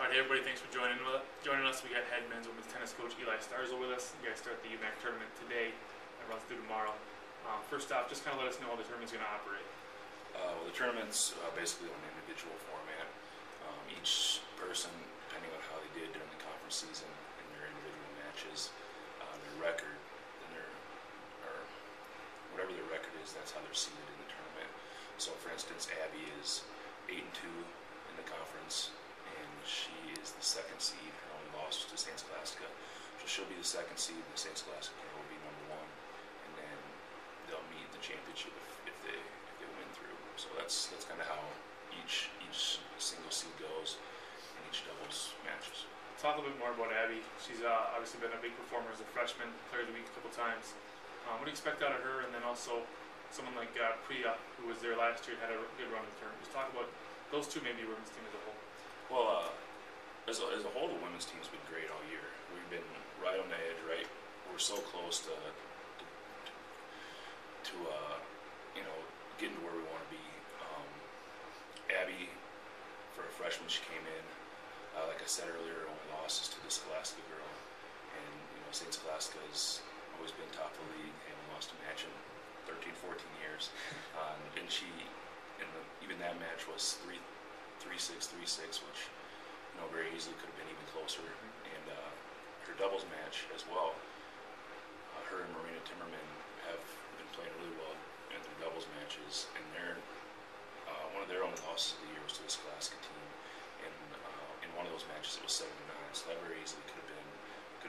Hey everybody, thanks for joining us. We got head men's women's tennis coach Eli Starzo with us. You guys start the UMAC tournament today. That runs through tomorrow. First off, just kind of let us know how the tournament's going to operate. Well, the tournament's basically on an individual format. Each person, depending on how they did during the conference season and their individual matches, their record, or whatever their record is, that's how they're seeded in the tournament. So, for instance, Abby is 8-2 in the conference, and she is the second seed. Her only loss was to St. Scholastica. So she'll be the second seed, and the St. Scholastica girl will be number one, and then they'll meet in the championship if they win through. So that's kind of how each single seed goes in each doubles matches. Talk a little bit more about Abby. She's obviously been a big performer as a freshman, player of the week a couple times. What do you expect out of her? And then also someone like Priya, who was there last year, had a good run in the tournament. Just talk about those two, maybe women's team as a whole. Well, as a whole, the women's team's been great all year. We've been right on the edge, right? We're so close to getting to where we want to be. Abby, for a freshman, she came in. Like I said earlier, her only loss is to the Scholastica girl, and St. Scholastica has always been top of the league. They haven't lost a match in 13, 14 years, and she, even that match was 3-6, which very easily could have been even closer. And her doubles match as well. Her and Marina Timmerman have been playing really well in their doubles matches, and one of their only losses of the year was to the Scholastica team. And in one of those matches, it was 7-9, so that very easily could have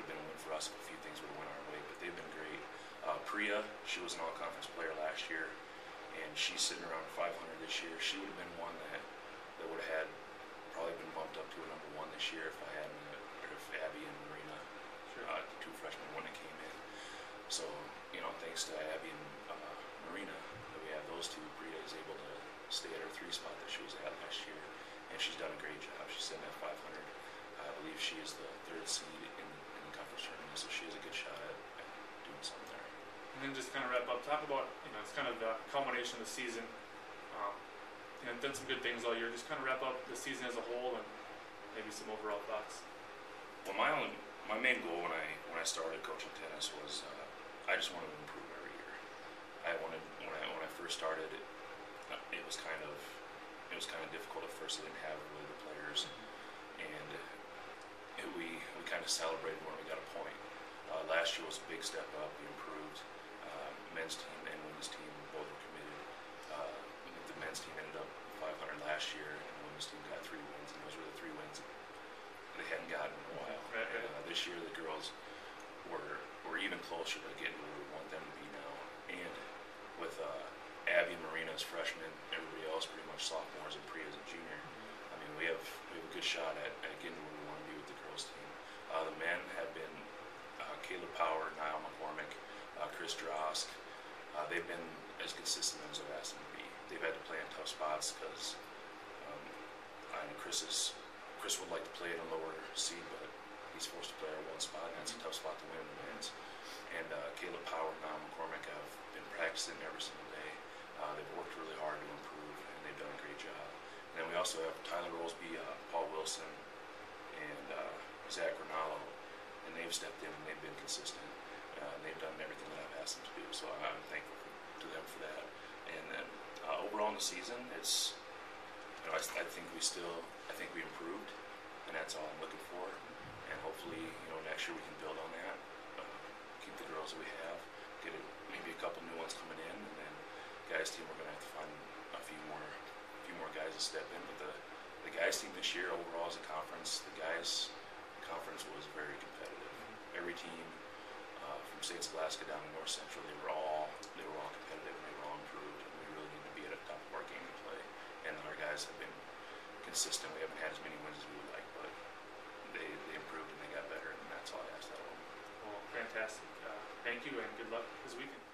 been a win for us if a few things would have went our way. But they've been great. Priya, she was an all-conference player last year, and she's sitting around 500 this year. She would have been one that would have probably been bumped up to a number one this year if Abby and Marina, two freshmen, wouldn't have came in. So, thanks to Abby and Marina that we have those two, Priya is able to stay at her 3 spot that she was at last year, and she's done a great job. She's sitting at 500. I believe she is the 3rd seed in the conference tournament, so she has a good shot at doing something there. And then just kind of wrap up, talk about, it's kind of the culmination of the season. Done some good things all year. Just kind of wrap up the season as a whole and maybe some overall thoughts. Well, my main goal when I started coaching tennis was I just wanted to improve every year. When I first started, it was kind of difficult at first. I didn't have really the players, and we kind of celebrated when we got a point. Last year was a big step up. We improved. Men's team and women's team both were committed. The men's team ended up 500 last year, and the women's team got 3 wins, and those were the 3 wins they hadn't gotten in a while. Right. This year, the girls were even closer to getting where we want them to be now. And with Abby and Marina as freshmen, everybody else pretty much sophomores, and Priya as a junior. I mean, we have a good shot at getting where we want to be with the girls team. The men have been Caleb Power, Niall McCormick, Chris Drosk. They've been as consistent as I've asked them to be. They've had to play in tough spots because Chris would like to play in a lower seed, but he's forced to play at 1 spot, and that's a tough spot to win in the men's. And Caleb Power and Niall McCormick have been practicing every single day. They've worked really hard to improve, and they've done a great job. And then we also have Tyler Rolesby, Paul Wilson, and Zach Ronaldo, and they've stepped in and they've been consistent. They've done everything that I've asked them to do, so I'm thankful to them for that. And then overall in the season, it's I think we improved, and that's all I'm looking for. And hopefully, next year we can build on that, keep the girls that we have, get maybe a couple new ones coming in, and then guys team we're gonna have to find a few more guys to step in. But the guys team this year overall as a conference, the guys conference was very competitive. Every team from St. Scholastica down to North Central, they were all competitive, and they were all improved, and we really need to be at the top of our game to play. And our guys have been consistent. We haven't had as many wins as we would like, but they improved and they got better, and that's all I asked out of them. Well, fantastic. Thank you, and good luck this weekend.